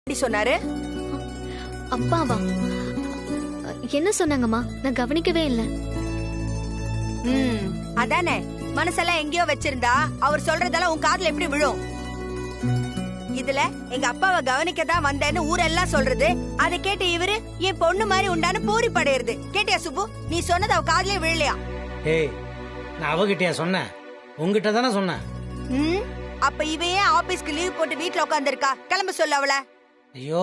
அப்படி சொன்னாரு? அப்பாவா? என்ன சொன்னாங்கம்மா? நான் கவனிக்கவே இல்ல. அதானே, மனசெல்லாம் எங்கேயோ வச்சிருந்தா அவர் சொல்றதெல்லாம் உன் காதுல எப்படி விழும்? இதுல எங்க அப்பாவை கவனிக்கதான் வந்தேன்னு ஊரெல்லாம் சொல்றது, அதை கேட்டு இவரு என் பொண்ணு மாதிரி உண்டான பூரி படையிறது. கேட்டியா சுப்பு? நீ சொன்னது அவ காதுலயே விழலையா? ஏய், நான் அவகிட்டயா சொன்னேன்? உங்ககிட்ட தானே சொன்னேன். அப்ப இவையே ஆபீஸ்க்கு லீவ் போட்டு வீட்டுல உட்காந்துருக்கா? கிளம்ப சொல்லு அவள. ஐயோ,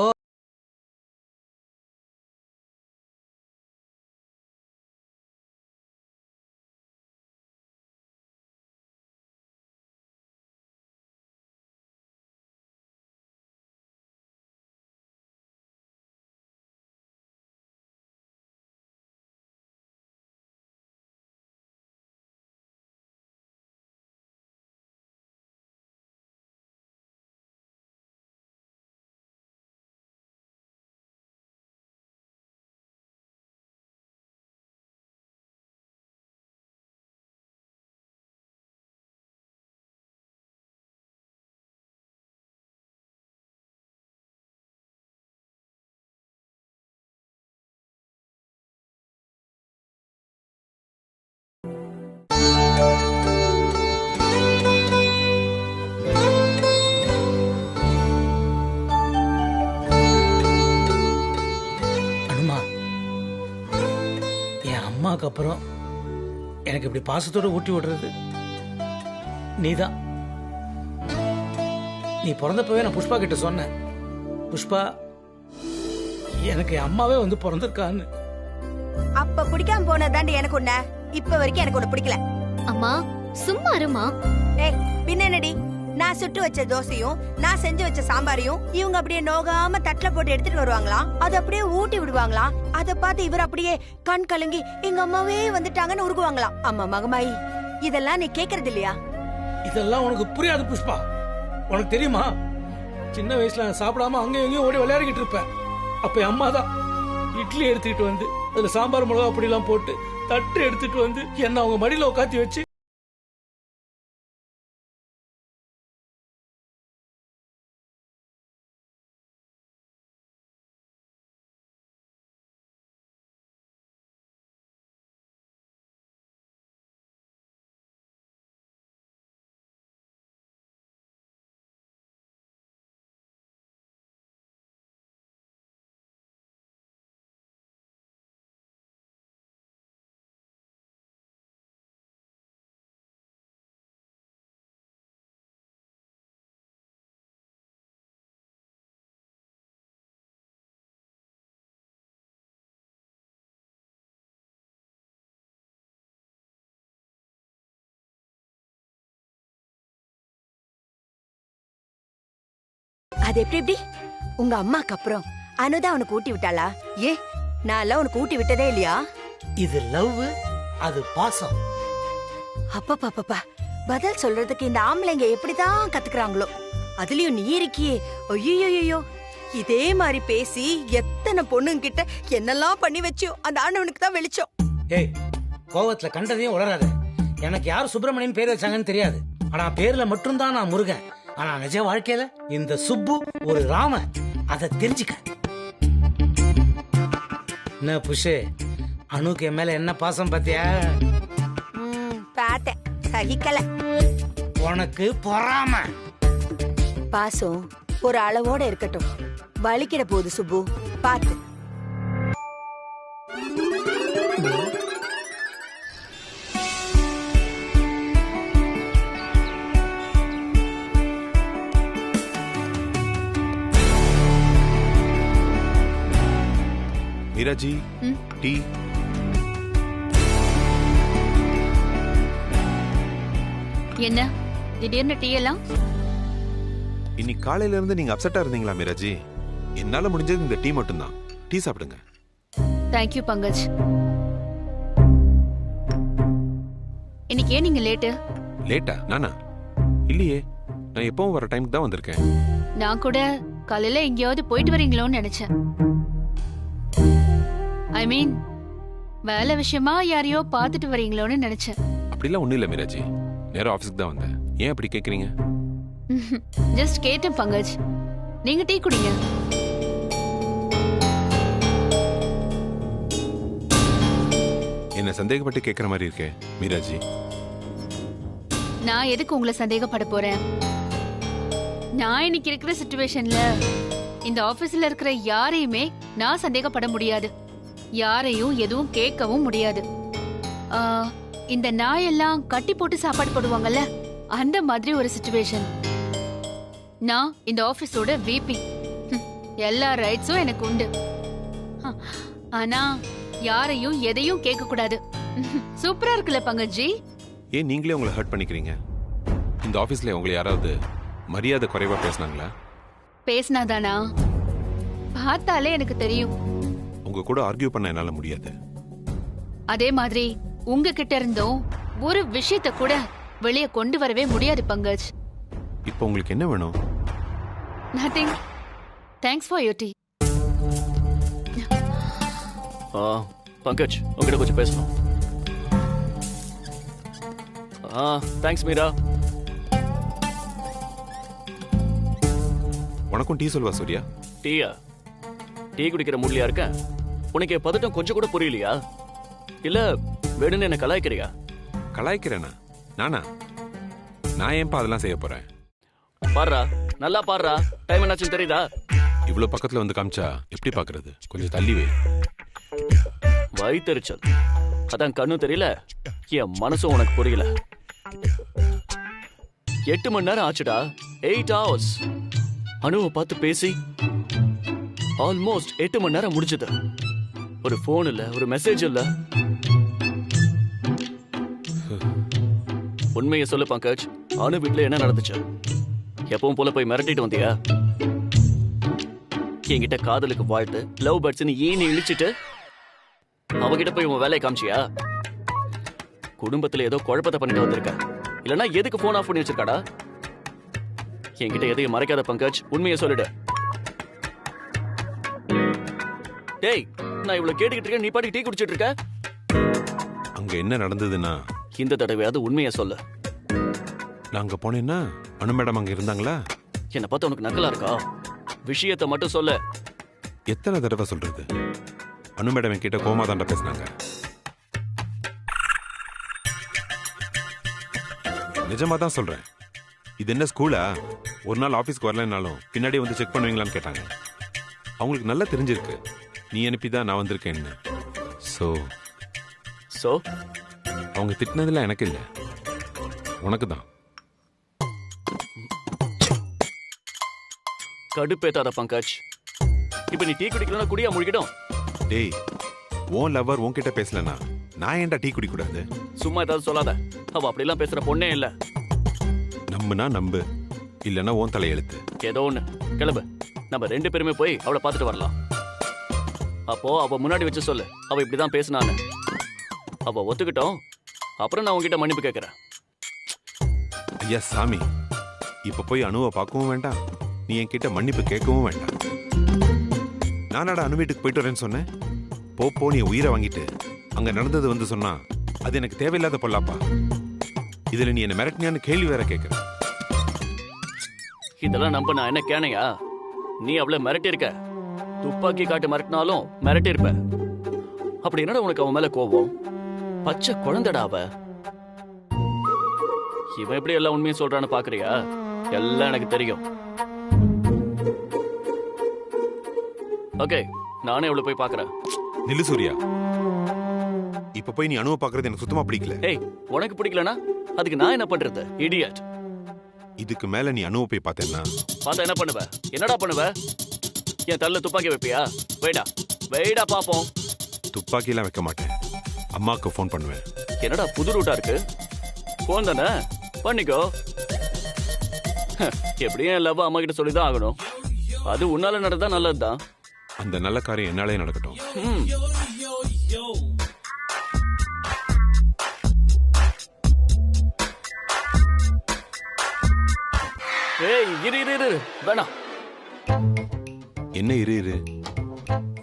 அம்மாவுக்கு அப்புறம் எனக்கு இப்படி பாசத்தோட ஊட்டி விடுறது நீதான். நீ பிறந்தப்பவே நான் புஷ்பா கிட்ட சொன்னேன், புஷ்பா எனக்கு அம்மாவே வந்து பிறந்திருக்கான்னு. அப்ப பிடிக்காம போனதாண்டி எனக்கு உன்ன. இப்ப வரைக்கும் எனக்கு உன்ன பிடிக்கல. அம்மா சும்மா இருமா. ஏய், பின்னடி நான் சுட்டு வச்ச தோசையும் நான் செஞ்சு வச்ச சாம்பாரையும் இவங்க அப்படியே நோகாம தட்டுல போட்டு எடுத்துட்டு வருவாங்களாம். அதை அப்படியே ஊட்டி விடுவாங்களாம். அதை பார்த்து இவர் அப்படியே கண் கலங்கி எங்க அம்மாவே வந்துட்டாங்கன்னு உருகுவாங்களாம். அம்மா மகமாயி, இதெல்லாம் நீ கேக்குறது இல்லையா? இதெல்லாம் உனக்கு புரியாது புஷ்பா. உனக்கு தெரியுமா, சின்ன வயசுல சாப்பிடாம அங்கேயும் எங்கேயும் ஓடி விளையாடிக்கிட்டு இருப்பேன். அப்ப அம்மா தான் இட்லி எடுத்துக்கிட்டு வந்து அதுல சாம்பார் மிளகா அப்படி எல்லாம் போட்டு தட்டு எடுத்துட்டு வந்து என்ன அவங்க மடியில உட்காத்தி வச்சு அது எப்படி உங்க அம்மாக்கு அப்புறம் அனுதான் உனக்கு ஊட்டி விட்டாளா? ஏ, நான் எல்லாம் உனக்கு ஊட்டி விட்டதே இல்லையா? இது லவ், அது பாசம். அப்பா பதில் சொல்றதுக்கு இந்த ஆம்பளைங்க எப்படிதான் கத்துக்கிறாங்களோ. அதுலயும் நீ இருக்கியே, ஐயோ, இதே மாதிரி பேசி எத்தனை பொண்ணுங்க கிட்ட என்னெல்லாம் பண்ணி வச்சியோ அந்த ஆண்டவனுக்கு தான் வெளிச்சம். ஏய், கோவத்துல கண்டதையும் உளராத. எனக்கு யார் சுப்பிரமணியன் பேர் வச்சாங்கன்னு தெரியாது. ஆனா பேர்ல மட்டும்தான் நான் முருகன். ஆனா நிஜ வாழ்க்கையில இந்த சுப்பு ஒரு ராம. அத தெரிஞ்சுக்க. என்ன புஷு, அனுக்கு என் மேல என்ன பாசம் பாத்தியா? பார்த்தேன், சகிக்கல. உனக்கு பொறாம. பாசம் ஒரு அளவோட இருக்கட்டும், வலிக்கிட போகுது சுப்பு, பாத்து. மீராஜி, டீ. என்ன திடீர்னு டீ எல்லாம்? இன்னைக்கு காலையில இருந்து நீங்க அப்செட்டா இருந்தீங்களா மீராஜி? என்னால முடிஞ்சது இந்த டீ மட்டும்தான். டீ சாப்பிடுங்க. தேங்க்யூ பங்கஜ். இன்னைக்கு ஏன் நீங்க லேட்டு? லேட்டா? நானா? இல்லையே, நான் எப்பவும் வர டைமுக்கு தான் வந்திருக்கேன். நான் கூட காலையில எங்கேயாவது போயிட்டு வரீங்களோன்னு நினைச்சேன். ஐ மீன் வேலை விஷயமா யாரையோ பார்த்துட்டு வரீங்களோன்னு நினைச்சேன். அப்படிலாம் ஒண்ணும் இல்ல மீராஜி, நேரா ஆபீஸ்க்கு தான் வந்தேன். ஏன் அப்படி கேக்குறீங்க? ஜஸ்ட் கேட்டேன் பங்கஜ். நீங்க டீ குடிங்க. என்ன சந்தேகப்பட்டு கேட்குற மாதிரி இருக்கே மீராஜி. நான் எதுக்கு உங்களை சந்தேகப்பட போறேன்? நான் இன்னைக்கு இருக்கிற சிச்சுவேஷன்ல இந்த ஆபீஸ்ல இருக்கிற யாரையுமே நான் சந்தேகப்பட முடியாது. யாரையும் எதுவும் கேட்கவும் முடியாது. இந்த நாயெல்லாம் கட்டி போட்டு சாப்பாடு போடுவாங்கல்ல, அந்த மாதிரி ஒரு சிச்சுவேஷன். நான் இந்த ஆபீஸோட விபி. எல்லா ரைட்ஸும் எனக்கு உண்டு. ஆனா யாரையும் எதையும் கேட்க கூடாது. சூப்பரா இருக்குல்ல பங்கஜி? ஏன் நீங்களே உங்களை ஹர்ட் பண்ணிக்கிறீங்க? இந்த ஆபீஸ்ல உங்களை யாராவது மரியாதை குறைவா பேசினாங்களா? பேசினாதானா? பார்த்தாலே எனக்கு தெரியும். உங்க கூட ஆர்கியூ பண்ண என்னால முடியாது. அதே மாதிரி உங்ககிட்ட இருந்தும் ஒரு விஷயத்த கூட வெளியே கொண்டு வரவே முடியாது பங்கஜ். இப்போ உங்களுக்கு என்ன வேணும்? Nothing. Thanks for your tea. Pankaj, உங்ககிட்ட கொஞ்சம் பேசணும். தேங்க்ஸ் மீரா. உனக்கும் டீ சொல்வா சூர்யா? டீயா? டீ குடிக்கிற முடியா இருக்க? உனக்கு பதட்டம் கொஞ்சம் கூட புரியலையா? இல்ல வேணும்னு என்ன கலாய்க்கிறியா? கலாய்க்கிறேனா? நானா? நான் ஏன்பா அதெல்லாம் செய்ய போறேன்? பாருடா, நல்லா பாருடா. டைம் என்னாச்சுன்னு தெரியுதா? இவ்வளவு பக்கத்துல வந்து காமிச்சா எப்படி பாக்குறது? கொஞ்சம் தள்ளி வை. வயித்தெரிச்சல். அதான் கண்ணும் தெரியல, என் மனசும் உனக்கு புரியல. 8 மணி நேரம் ஆச்சுடா. 8 hours. அனுவை பார்த்து பேசி ஆல்மோஸ்ட் 8 மணி நேரம் முடிஞ்சது. ஒரு போன் இல்ல, ஒரு மெசேஜ் இல்ல. உண்மையை சொல்லு பங்கஜ், அனு வீட்டுல என்ன நடந்துச்சு? எப்பவும் போல போய் மிரட்டிட்டு வந்தியா? என்கிட்ட காதலுக்கு வாழ்த்து, லவ் பேர்ட்ஸ்னு ஈனி இழிச்சிட்டு அவகிட்ட போய் உன் வேலையை காமிச்சியா? குடும்பத்துல ஏதோ குழப்பத்தை பண்ணிட்டு வந்திருக்க. இல்லனா எதுக்கு போன் ஆஃப் பண்ணி வச்சிருக்காடா? என்கிட்ட எதையும் மறைக்காத பங்கஜ், உண்மையை சொல்லிடு. டேய், நான் இவ்வளவு கேட்டுக்கிட்டு இருக்கேன், நீ பாட்டுக்கு டீ குடிச்சிட்டு இருக்க. அங்க என்ன நடந்ததுன்னா, இந்த தடவையாவது உண்மையை சொல்லு. நான் அங்க போனேன்னா அனு மேடம் அங்க இருந்தாங்களா? என்ன பார்த்தா உனக்கு நக்கலா இருக்கா? விஷயத்தை மட்டும் சொல்லு. எத்தனை தடவை சொல்றது? அனு மேடம் என்கிட்ட கோமா தாண்டா பேசினாங்க. நிஜமா தான் சொல்றேன். இது என்ன ஸ்கூலா? ஒரு நாள் ஆபீஸ்க்கு வரலனாலும் பின்னாடி வந்து செக் பண்ணுவீங்களான்னு கேட்டாங்க. அவங்களுக்கு நல்லா தெரிஞ்சிருக்கு நீ அனுப்பிதான் நான் வந்திருக்கேன்னு. சோ அவங்க திட்டினதுல எனக்கு இல்ல, உனக்கு தான். கடுப்பேத்தாத பங்கஜ். இப்ப நீ டீ குடிக்கலன்னா குடியா முழுகிடும். டேய், உன் லவர் உன்கிட்ட பேசலனா நான் ஏன்டா டீ குடிக்க கூடாது? சும்மா ஏதாவது சொல்லாத. அவ அப்படிலாம் பேசுற பொண்ணே இல்ல. நம்புனா நம்பு, இல்லன்னா உன் தலையெழுத்து. ஏதோ ஒண்ணு, கிளம்பு. நம்ம 2 பேருமே போய் அவளை பார்த்துட்டு வரலாம். அப்போ அவ முன்னாடி வச்சு சொல்லு, அவ இப்படிதான் பேசினான்னு. அவ ஒத்துக்கிட்டோம், அப்புறம் நான் உன்கிட்ட மன்னிப்பு கேட்கிறேன். ஐயா சாமி, இப்ப போய் அனுவை பார்க்கவும் வேண்டாம், நீ என்கிட்ட மன்னிப்பு கேட்கவும் வேண்டாம். நானாடா அனு வீட்டுக்கு போயிட்டு வரேன்னு சொன்னேன். போ நீ உயிரை வாங்கிட்டு அங்க நடந்தது வந்து சொன்னா அது எனக்கு தேவையில்லாத பொல்லாப்பா. இதுல நீ என்ன மிரட்டினியான்னு கேள்வி வேற கேட்கிற. இதெல்லாம் நம்ப நான் என்ன கேனையா? நீ அவளை மிரட்டி இருக்க. துப்பாக்கி காட்டு மிரட்டினாலும் மிரட்டி இருப்ப. அப்படி என்னடா உனக்கு அவன் மேல கோபம்? பச்சை குழந்தைடா அவ. இவன் எப்படி எல்லாம் உண்மையை சொல்றான்னு பாக்குறியா? எல்லாம் எனக்கு தெரியும். ஓகே, நானே அவளை போய் பாக்குறேன். நில்லு சூர்யா, இப்ப போய் நீ அனுவை பாக்குறது எனக்கு சுத்தமா பிடிக்கல. ஏய், உனக்கு பிடிக்கலனா அதுக்கு நான் என்ன பண்றது? இடியட். இதுக்கு மேல நீ அனுவை போய் பார்த்தேன்னா பார்த்தா என்ன பண்ணுவ? என்னடா பண்ணுவ? என் தள்ள துப்பாக்கி வைப்பியா? வெயிடா பாப்போம். துப்பாக்கி எல்லாம் வைக்க மாட்டேன், அம்மாவுக்கு ஃபோன் பண்ணுவேன். என்னடா புது ரூட்டா இருக்கு? போன் தானே, பண்ணிக்கோ. எப்படியும் என் லவ் அம்மா கிட்ட சொல்லிதான் ஆகணும். அது உன்னால நடந்தா நல்லதுதான். அந்த நல்ல காரியம் என்னாலே நடக்கட்டும். ஏய், இரு வேணாம். என்ன இரு?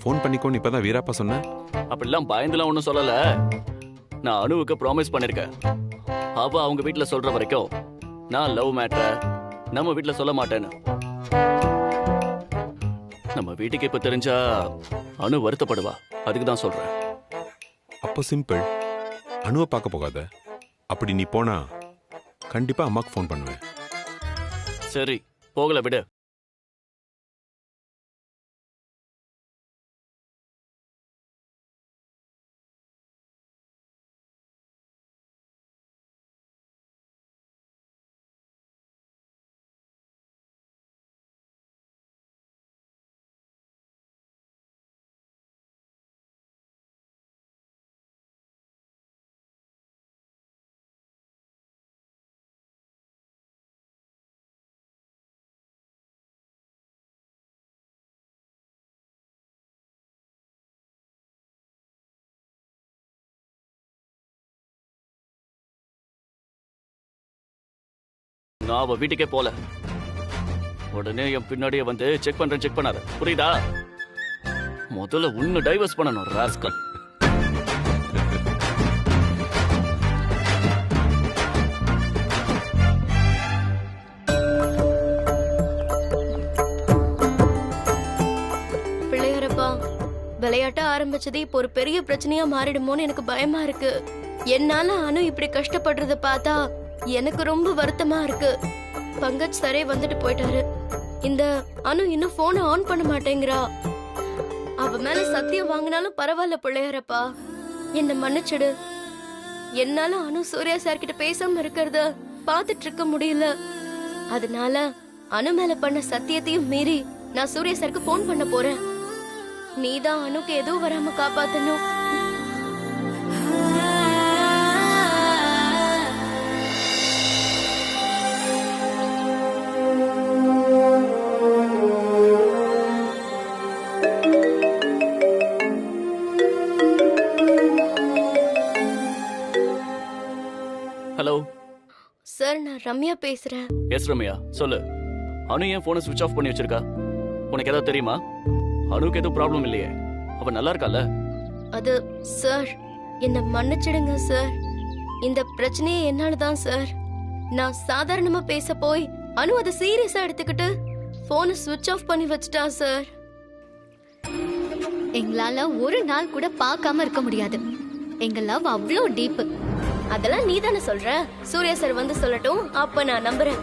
ஃபோன் பண்ணிக்கோன்னு இப்பதான் வீராப்பா சொன்ன. அப்படிலாம் பயந்துலாம் ஒன்னும் சொல்லல. நான் அனுவுக்கு ப்ராமிஸ் பண்ணிருக்கேன். அவ அவங்க வீட்டுல சொல்ற வரைக்கும் நான் லவ் மேட்டர் நம்ம வீட்டுல சொல்ல மாட்டேன்னு. நம்ம வீட்டுக்கு இப்ப தெரிஞ்சா அனு வருத்தப்படுவா. அதுக்கு தான் சொல்றேன். அப்போ சிம்பிள், அணுவை பார்க்க போகாத. அப்படி நீ போனா கண்டிப்பா அம்மாக்கு ஃபோன் பண்ணுவேன். சரி போகல விடு. நான் அவ வீட்டுக்கே போல. உடனே என் பின்னாடியே வந்து செக் பண்ணாத, புரியுதா? முதல்ல உன்னை டைவர்ஸ் பண்ணணும் ராஸ்கல். பிள்ளையாரப்பா, விளையாட்ட ஆரம்பிச்சது இப்போ ஒரு பெரிய பிரச்சனையா மாறிடுமோன்னு எனக்கு பயமா இருக்கு. என்னால அனு இப்படி கஷ்டப்படுறத பார்த்தா எனக்கு ரொம்ப வருத்தமா இருக்கு. பங்கஜ் சரே வந்துட்டு போயிட்டாரு. இந்த அனு இன்னும் போனை ஆன் பண்ண மாட்டேங்கிறா. அவ மேல சத்தியம் வாங்கினாலும் பரவாயில்ல பிள்ளையாரப்பா, என்ன மன்னிச்சிடு. என்னால அனு சூர்யா சார் கிட்ட பேசாம இருக்கிறத பாத்துட்டு இருக்க முடியல. அதனால அனு மேல பண்ண சத்தியத்தையும் மீறி நான் சூர்யா சாருக்கு போன் பண்ண போறேன். நீதான் அனுக்கு எதுவும் வராம காப்பாத்தணும். ஹலோ சார், நான் ரம்யா பேசுறேன். எஸ் ரம்யா, சொல்லு. அனு ஏன் போனை சுவிட்ச் ஆஃப் பண்ணி வச்சிருக்கா? உனக்கு ஏதாவது தெரியுமா? அனுக்கு எதுவும் ப்ராப்ளம் இல்லையே, அவ நல்லா இருக்கால? அது சார், என்ன மன்னிச்சிடுங்க சார். இந்த பிரச்சனையே என்னாலதான் சார். நான் சாதாரணமா பேச போய் அனு அதை சீரியஸா எடுத்துக்கிட்டு போனை சுவிட்ச் ஆஃப் பண்ணி வச்சிட்டா சார். எங்களால ஒரு நாள் கூட பார்க்காம இருக்க முடியாது. எங்க லவ் அவ்வளோ டீப். அதெல்லாம் நீ தானே சொல்ற. சூர்யா சார் வந்து சொல்லட்டும், அப்ப நான் நம்புறேன்.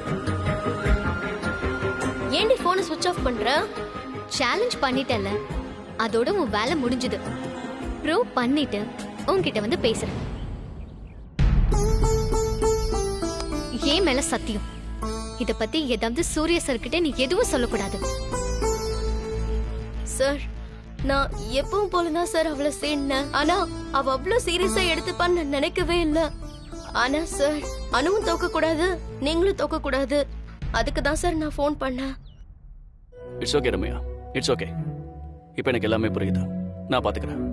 ஏண்டி போனை சுவிட்ச் ஆஃப் பண்ற? சேலஞ்ச் பண்ணிட்டல, அதோட உன் வேலை முடிஞ்சது. ப்ரூவ் பண்ணிட்டு உன்கிட்ட வந்து பேசுறேன். ஏன் மேல சத்தியம். இத பத்தி ஏதாவது சூர்யா சார் கிட்ட நீ எதுவும் சொல்லக்கூடாது. சார், நான் எப்பவும் போலதான் சார் அவளை சேர்ந்தேன். ஆனா அவ அவ்வளவு சீரியஸா எடுத்துப்பான்னு நான் நினைக்கவே இல்ல. ஆனா சார், அனுவும் தோக்க கூடாது, நீங்களும் தோக்க கூடாது. அதுக்கு தான் சார் நான் ஃபோன் பண்ணேன். It's okay Ramya, it's okay. இப்போ எனக்கு எல்லாமே புரியுது. நான் பாத்துக்கிறேன்.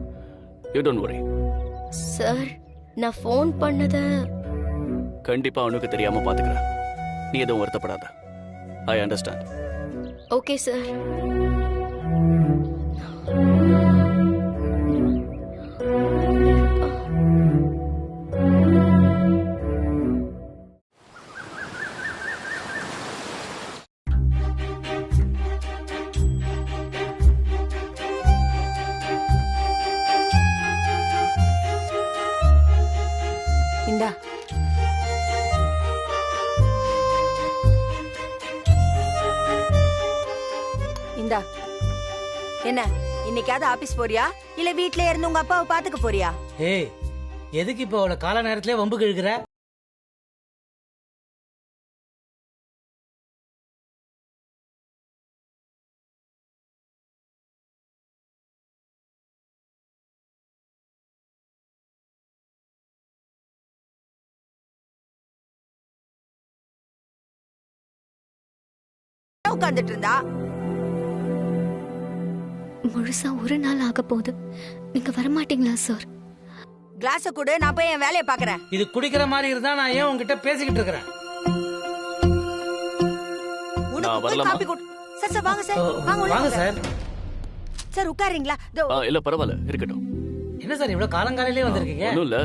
You don't worry. சார், நான் ஃபோன் பண்ணத கண்டிப்பா அனுக்கு தெரியாம பாத்துக்கிறேன். நீ எதுவும் வருத்தப்படாத. I understand. Okay sir. இந்தா. இந்தா. என்ன இன்னைக்காவது ஆபீஸ் போறியா இல்ல வீட்ல இருந்து உங்க அப்பாவை பாத்துக்க போறியா? ஏய், எதுக்கு இப்ப அவளை கால நேரத்திலே வம்பு கிழக்குற? உட்கார்ந்துட்டு இருந்தா முழுசா ஒரு நாள் ஆக போகுது. நீங்க வரமாட்டீங்களா சார்? கிளாஸ கூட நான் போய் என் வேலையை பாக்குறேன். இது குடிக்கிற மாதிரி இருந்தா நான் ஏன் உன்கிட்ட பேசிக்கிட்டு இருக்கிறேன்? உனக்கு போய் வரலாமா? காபி கொடு. சார் சார் வாங்க சார். வாங்க உள்ள வாங்க வாங்க. சார். சார் உட்காருங்களா? இல்ல பரவாயில்ல, இருக்கட்டும். என்ன சார் இவ்வளவு காலங்காலையிலே வந்திருக்கீங்க? ஒன்றும் இல்ல,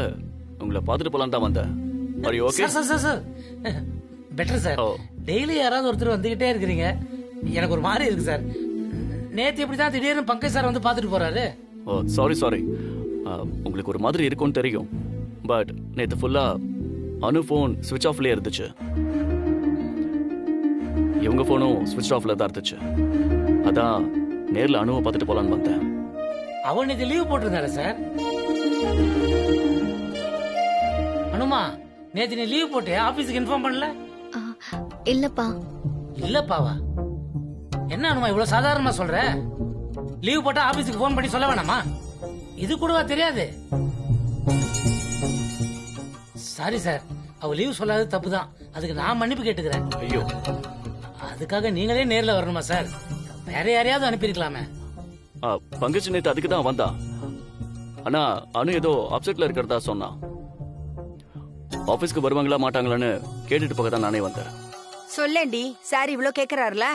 உங்களை பார்த்துட்டு போலாம் தான் வந்தேன். Are you okay? Sir sir sir better sir. ஓ. டெய்லி யாராவது ஒருத்தர் வந்துகிட்டே இருக்கிறீங்க. எனக்கு ஒரு மாதிரி இருக்கு சார். நேத்து இப்படிதான் திடீர்னு பங்கஜ் சார் வந்து பாத்துட்டு போறாரு. ஓ சாரி சாரி. உங்களுக்கு ஒரு மாதிரி இருக்கும்னு தெரியும். பட் நேற்று ஃபுல்லா அனு ஃபோன் ஸ்விட்ச் ஆஃப்லேயே இருந்துச்சு. இவங்க ஃபோனும் ஸ்விட்ச் ஆஃப்ல தான் இருந்துச்சு. அதான் நேரில் அனுவை பார்த்துட்டு போலான்னு வந்தேன். அவன் இது லீவ் போட்டிருந்தாரு சார். அனுமா, நேத்து நீ லீவ் போட்டு ஆபீஸுக்கு இன்ஃபார்ம் பண்ணல? ஆ, இல்லப்பா. இல்லப்பாவா? என்ன அனுமா இவ்வளவு சாதாரணமா சொல்ற? லீவ் போட்டா ஆபீஸுக்கு போன் பண்ணி சொல்ல வேணாமா? இது கூடவா தெரியாது? சாரி சார், அவ லீவ் சொல்லாத தப்பு தான். அதுக்கு நான் மன்னிப்பு கேட்டுக்கிறேன். ஐயோ, அதுக்காக நீங்களே நேர்ல வரணுமா சார்? வேற யாரையாவது அனுப்பியிருக்கலாமே. பங்கஜ் நேத்து அதுக்கு தான் வந்தா. ஆனா அனு ஏதோ அப்செட்ல இருக்கிறதா சொன்னா. ஆபீஸ்க்கு வருவாங்களா மாட்டாங்களான்னு கேட்டுட்டு போக தான் நானே வந்தேன். சொல்லேண்டி, சார் இவ்ளோ கேக்குறாருல.